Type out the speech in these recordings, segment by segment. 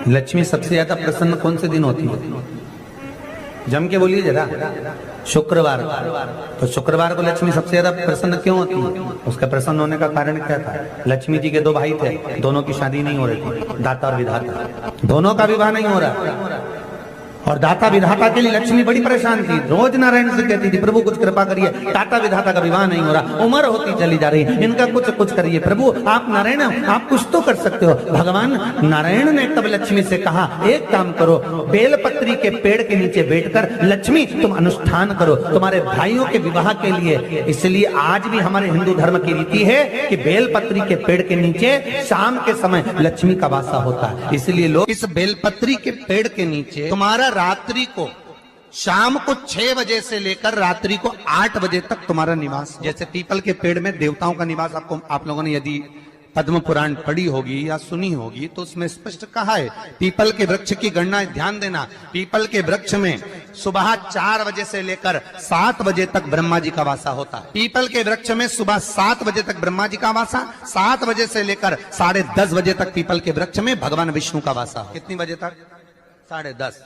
लक्ष्मी सबसे ज्यादा प्रसन्न कौन से दिन होती है? जम के बोलिए जरा। शुक्रवार। तो शुक्रवार को लक्ष्मी सबसे ज्यादा प्रसन्न क्यों होती है? उसका प्रसन्न होने का कारण क्या था? लक्ष्मी जी के दो भाई थे, दोनों की शादी नहीं हो रही थी, दाता और विधाता, दोनों का विवाह नहीं हो रहा। और दाता विधाता के लिए लक्ष्मी बड़ी परेशान थी, रोज नारायण से कहती थी प्रभु कुछ कृपा करिए, दाता विधाता का विवाह नहीं हो रहा, उम्र होती चली जा रही, इनका कुछ करिए प्रभु, आप नारायण आप कुछ तो कर सकते हो। भगवान नारायण ने तब लक्ष्मी से कहा एक काम करो, बेलपत्री के पेड़ के नीचे बैठकर लक्ष्मी तुम अनुष्ठान करो तुम्हारे भाइयों के विवाह के लिए। इसलिए आज भी हमारे हिंदू धर्म की रीति है कि बेलपत्री के पेड़ के नीचे शाम के समय लक्ष्मी का वासा होता है। इसलिए लोग इस बेलपत्री के पेड़ के नीचे तुम्हारा रात्रि को शाम को 6 बजे से लेकर रात्रि को 8 बजे तक तुम्हारा निवास। जैसे पीपल के पेड़ में देवताओं का निवास, आपको आप लोगों ने यदि पद्म पुराण पढ़ी होगी या सुनी होगी तो उसमें स्पष्ट कहा है। पीपल के वृक्ष की गणना ध्यान देना, पीपल के वृक्ष में सुबह 4 बजे से लेकर 7 बजे तक ब्रह्मा जी का वासा होता है। पीपल के वृक्ष में सुबह 7 बजे तक ब्रह्मा जी का वासा, 7 बजे से लेकर 10:30 बजे तक पीपल के वृक्ष में भगवान विष्णु का वासा। कितनी बजे तक? 10:30।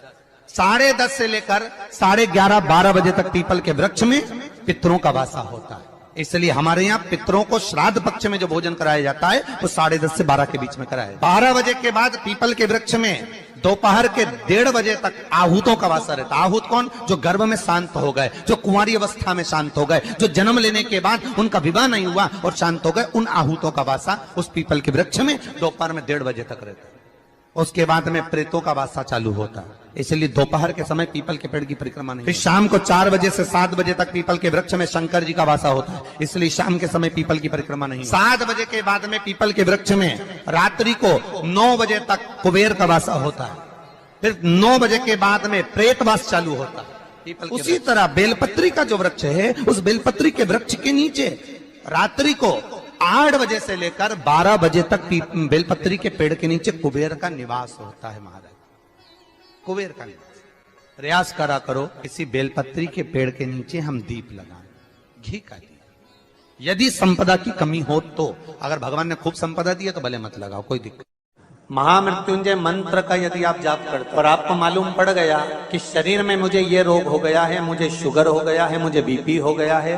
10:30 से लेकर 11:30-12 बजे तक पीपल के वृक्ष में पितरों का वासा होता है। इसलिए हमारे यहाँ पितरों को श्राद्ध पक्ष में जो भोजन कराया जाता है वो 10:30 से 12 के बीच में कराया। 12 बजे के बाद पीपल के वृक्ष में दोपहर के 1:30 बजे तक आहूतों का वासा रहता। आहूत कौन? जो गर्भ में शांत हो गए, जो कुंवारी अवस्था में शांत हो गए, जो जन्म लेने के बाद उनका विवाह नहीं हुआ और शांत हो गए, उन आहूतों का वासा उस पीपल के वृक्ष में दोपहर में 1:30 बजे तक रहता है। उसके बाद में प्रेतों का वासा चालू होता है। इसलिए दोपहर के समय पीपल के पेड़ की परिक्रमा नहीं। फिर शाम को 4 बजे से 7 बजे तक पीपल के वृक्ष में शंकर जी का वासा होता है। इसलिए शाम के समय पीपल की परिक्रमा नहीं। 7 बजे के बाद में पीपल के वृक्ष में रात्रि को 9 बजे तक कुबेर का वासा होता है। फिर 9 बजे के बाद में प्रेतवास चालू होता है। उसी तरह बेलपत्री का जो वृक्ष है, उस बेलपत्री के वृक्ष के नीचे रात्रि को 8 बजे से लेकर 12 बजे तक बेलपत्री के पेड़ के नीचे कुबेर का निवास होता है। महाराज कुबेर का निवास। प्रयास करा करो किसी बेलपत्री के पेड़ के नीचे हम दीप लगाएं, घी का दीप। यदि संपदा की कमी हो तो, अगर भगवान ने खूब संपदा दी है तो भले मत लगाओ, कोई दिक्कत। महामृत्युंजय मंत्र का यदि आप जाप करते और आपको मालूम पड़ गया कि शरीर में मुझे ये रोग हो गया है, मुझे शुगर हो गया है, मुझे बीपी हो गया है,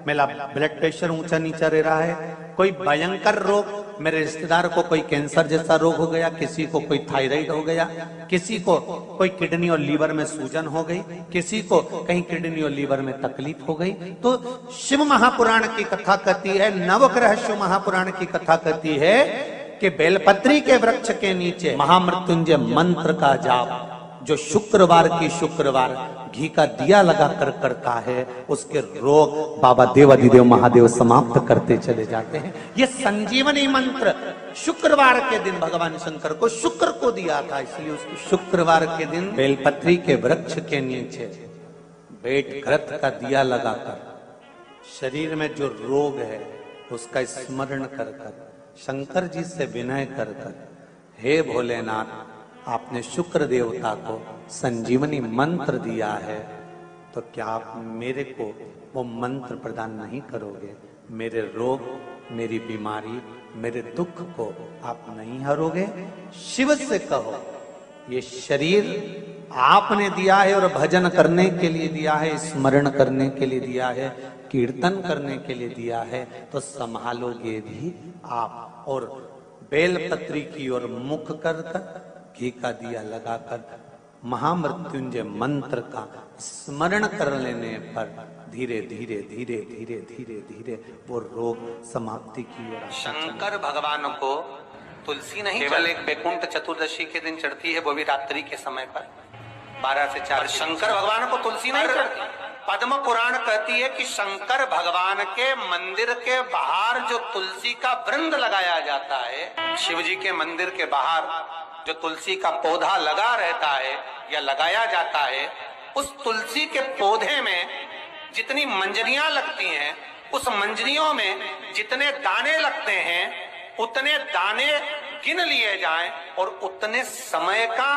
मेरा ब्लड प्रेशर ऊंचा नीचा रह रहा है, कोई भयंकर रोग, मेरे रिश्तेदार को कोई कैंसर जैसा रोग हो गया, किसी को कोई थायराइड हो गया, किसी को कोई किडनी और लीवर में सूजन हो गई, किसी को कहीं किडनी और लीवर में तकलीफ हो गई, तो शिव महापुराण की कथा कहती है, नवग्रह शिव महापुराण की कथा कहती है कि बेलपत्री के वृक्ष के नीचे महामृत्युंजय मंत्र का जाप जो शुक्रवार की शुक्रवार घी का दिया लगा कर करता है, उसके रोग बाबा देवाधिदेव महादेव समाप्त करते चले जाते हैं। ये संजीवनी मंत्र शुक्रवार के दिन भगवान शंकर को शुक्र को दिया था, इसलिए उसको शुक्रवार के दिन बेलपत्री के वृक्ष के नीचे बैठ घृत का दिया लगाकर शरीर में जो रोग है उसका स्मरण कर कर शंकर जी से विनय कर कर, हे भोलेनाथ आपने शुक्र देवता को संजीवनी मंत्र दिया है, तो क्या आप मेरे को वो मंत्र प्रदान नहीं करोगे? मेरे रोग, मेरी बीमारी, मेरे दुख को आप नहीं हरोगे? शिव से कहो ये शरीर आपने दिया है और भजन करने के लिए दिया है, स्मरण करने के लिए दिया है, कीर्तन करने के लिए दिया है, तो संभालोगे भी आप। और बेलपत्री की ओर मुख कर कर घी का दिया लगाकर महामृत्युंजय मंत्र का स्मरण कर लेने पर धीरे धीरे धीरे धीरे धीरे धीरे वो रोग समाप्ति की ओर। शंकर भगवान को तुलसी नहीं केवल एक बैकुंठ चतुर्दशी के दिन चढ़ती है, वो भी रात्रि के समय पर 12 से 4। शंकर भगवान को तुलसी नहीं चढ़ती। पद्म पुराण कहती है कि शंकर भगवान के मंदिर के बाहर जो तुलसी का वृंद लगाया जाता है, शिव जी के मंदिर के बाहर जो तुलसी का पौधा लगा रहता है या लगाया जाता है, उस तुलसी के पौधे में जितनी मंजरियां लगती हैं, उस मंजरियों में जितने दाने लगते हैं, उतने दाने गिन लिए जाएं और उतने समय का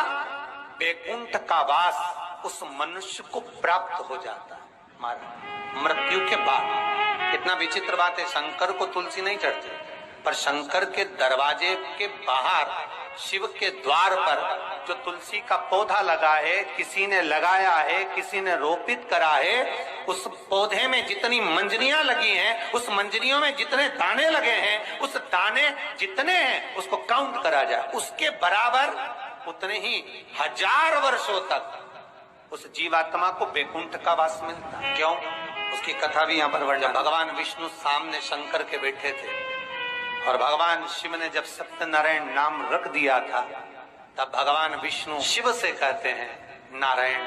बैकुंठ का वास उस मनुष्य को प्राप्त हो जाता है महाराज मृत्यु के बाद। इतना विचित्र बात है, शंकर को तुलसी नहीं चढ़ती, पर शंकर के दरवाजे के बाहर शिव के द्वार पर जो तुलसी का पौधा लगा है, किसी ने लगाया है, किसी ने रोपित करा है, उस पौधे में जितनी मंजरियां लगी हैं, उस मंजरियों में जितने दाने लगे हैं, उस दाने जितने हैं उसको काउंट करा जाए, उसके बराबर उतने ही 1000 वर्षों तक उस जीवात्मा को बैकुंठ का वास मिलता है। क्यों? उसकी कथा भी यहाँ पर वर्णन। भगवान विष्णु सामने शंकर के बैठे थे और भगवान शिव ने जब सत्यनारायण नाम रख दिया था, तब भगवान विष्णु शिव से कहते हैं नारायण,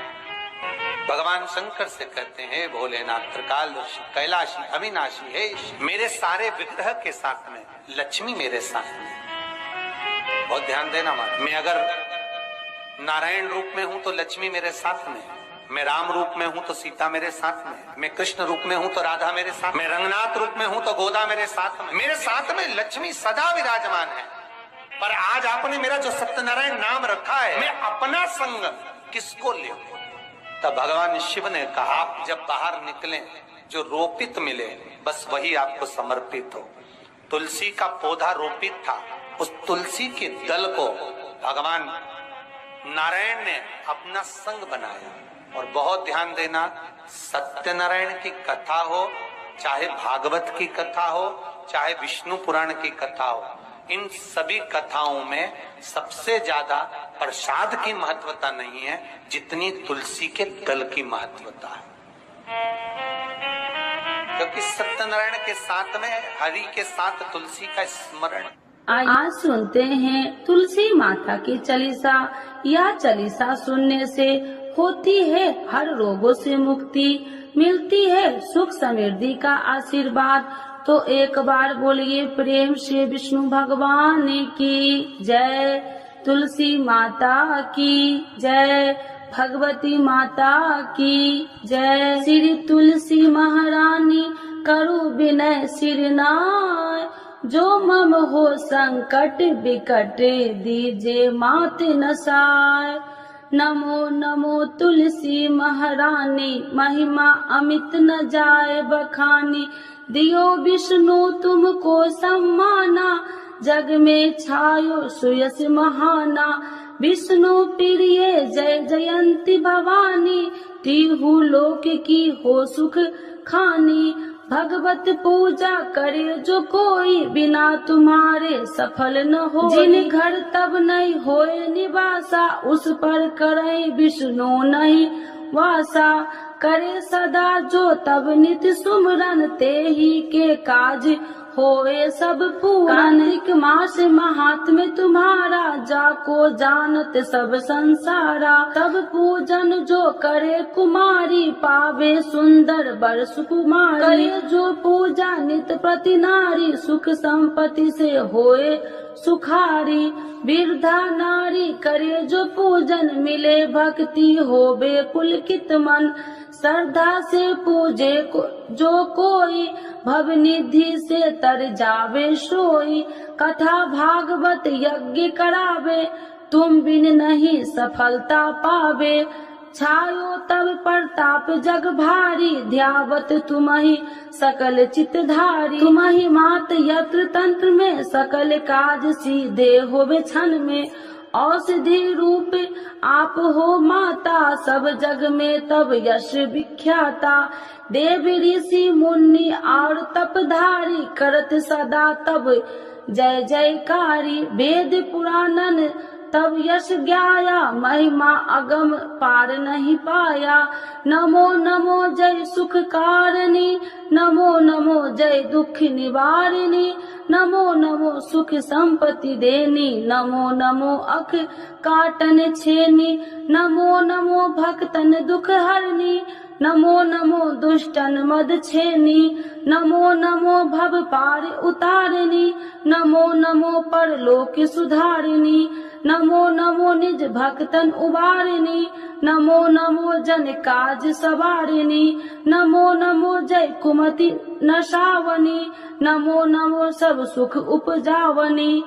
भगवान शंकर से कहते हैं भोलेनाथ, त्रिकालदर्शी, कैलाशी, अविनाशी है, मेरे सारे विग्रह के साथ में लक्ष्मी मेरे साथ में। बहुत ध्यान देना मां, मैं अगर नारायण रूप में हूं तो लक्ष्मी मेरे साथ में, मैं राम रूप में हूं तो सीता मेरे साथ में, मैं कृष्ण रूप में हूं तो राधा मेरे साथ, मैं रंगनाथ रूप में हूं तो गोदा मेरे साथ में लक्ष्मी सदा विराजमान है। पर आज आपने मेरा जो सत्यनारायण नाम रखा है, मैं अपना संग किसको ले? तब भगवान शिव ने कहा, जब बाहर निकले जो रोपित मिले बस वही आपको समर्पित हो। तुलसी का पौधा रोपित था, उस तुलसी के दल को भगवान नारायण ने अपना संग बनाया। और बहुत ध्यान देना, सत्यनारायण की कथा हो, चाहे भागवत की कथा हो, चाहे विष्णु पुराण की कथा हो, इन सभी कथाओं में सबसे ज्यादा प्रसाद की महत्वता नहीं है जितनी तुलसी के दल की महत्वता है। क्योंकि सत्यनारायण के साथ में हरि के साथ तुलसी का स्मरण। आज सुनते हैं तुलसी माता की चालीसा। यह चालीसा सुनने से होती है हर रोगों से मुक्ति, मिलती है सुख समृद्धि का आशीर्वाद। तो एक बार बोलिए प्रेम से विष्णु भगवान की जय, तुलसी माता की जय, भगवती माता की जय। श्री तुलसी महारानी करु विनय सिरनाय, जो मम हो संकट विकट दीजे मात नसाय। नमो नमो तुलसी महारानी, महिमा अमित न जाए बखानी। दियो विष्णु तुमको सम्माना, जग में छायो सुयस महाना। विष्णु प्रिय जय जयंती भवानी, तिहु लोक की हो सुख खानी। भगवत पूजा करे जो कोई, बिना तुम्हारे सफल न हो। जिन घर तब नहीं होए निवासा, उस पर करे विष्णु नहीं वासा। करे सदा जो तब नित्य सुमरन, ते ही के काज होए सब पूरन। कार्तिक मास महात्म्य तुम्हारा, जाको जानत सब संसारा। तब पूजन जो करे कुमारी, पावे सुंदर बर सुकुमारी। करे जो पूजा नित प्रति नारी, सुख संपत्ति से होए सुखारी। वृद्धा नारी करे जो पूजन, मिले भक्ति होवे पुलकित मन। श्रद्धा से पूजे जो कोई, भव निधि से तर जावे सोई। कथा भागवत यज्ञ करावे, तुम बिन नहीं सफलता पावे। छायो तब प्रताप जग भारी, ध्यावत तुम्हि सकल चितधारी। तुम्हि मात यत्र तंत्र में, सकल काज सीधे होवे क्षण में। औषधि रूप आप हो माता, सब जग में तब यश विख्याता। देव ऋषि मुनि और तपधारी, करत सदा तब जय जयकारी। वेद पुराणन तब यश ज्ञाया, महिमा अगम पार नहीं पाया। नमो नमो जय सुख कारिणी, नमो नमो जय दुख निवारिणी। नमो नमो सुख संपत्ति देनी, नमो नमो अख काटन छेनी। नमो नमो भक्तन दुख हरनी, नमो नमो दुष्टन मद छेनी। नमो नमो भव पार उतारिणी, नमो नमो परलोक सुधारिणी। नमो नमो निज भक्तन उबारिणी, नमो नमो जन काज सवारिणी। नमो नमो जय कुमति नशावनी, नमो नमो सब सुख उपजावनी।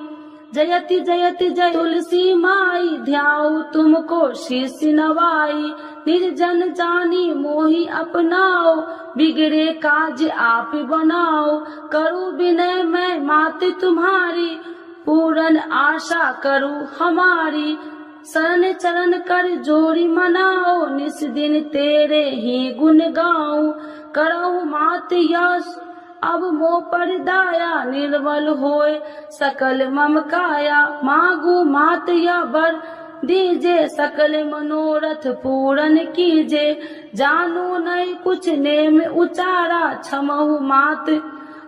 जयति जयति जय तुलसी माई, ध्याऊ तुमको शीश नवाई। निर्जन जानी मोहि अपनाओ, बिगड़े काज आप बनाओ। करूँ विनय मैं मात तुम्हारी, पूर्ण आशा करो हमारी। शरण चरण कर जोड़ी मनाओ, निस दिन तेरे ही गुण गाऊं। करहु मात यश अब मोह पर दाया, निर्मल होए सकल मम काया। मांगू मात या वर दीजे, सकल मनोरथ पूर्ण कीजे। जानू नहीं कुछ नेम उचारा, क्षमहु मात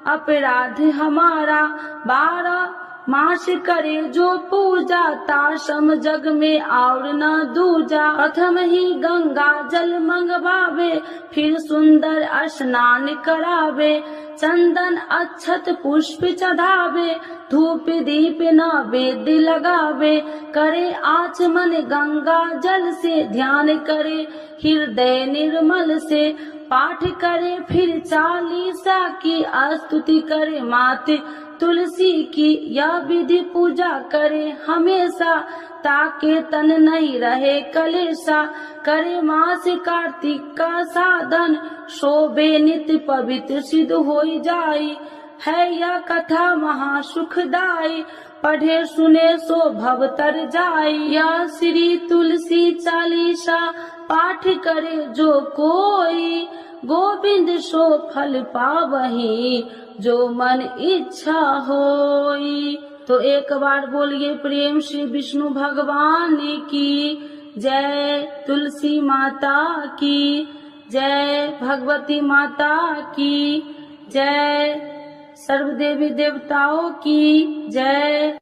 अपराध हमारा। 12 मास करे जो पूजा, ताशम जग में और न दूजा। प्रथम ही गंगा जल मंगवावे, फिर सुंदर स्नान करावे। चंदन अक्षत पुष्प चढ़ावे, धूप दीप नैवेद्य लगावे। करे आचमन गंगा जल से, ध्यान करे हृदय निर्मल से। पाठ करे फिर 40 की, स्तुति करे माते तुलसी की। यह विधि पूजा करे हमेशा, ताके तन नहीं रहे कलेशा। करे मास कार्तिक का साधन, शोभे नित्य पवित्र सिद्ध होई जाई। है यह कथा महा सुखदाई, पढ़े सुने सो भव तर जाई। यह श्री तुलसी चालीसा, पाठ करे जो कोई। गोविंद सो फल पावही, जो मन इच्छा होई। तो एक बार बोलिए प्रेम श्री विष्णु भगवान की जय, तुलसी माता की जय, भगवती माता की जय, सर्व देवी देवताओं की जय।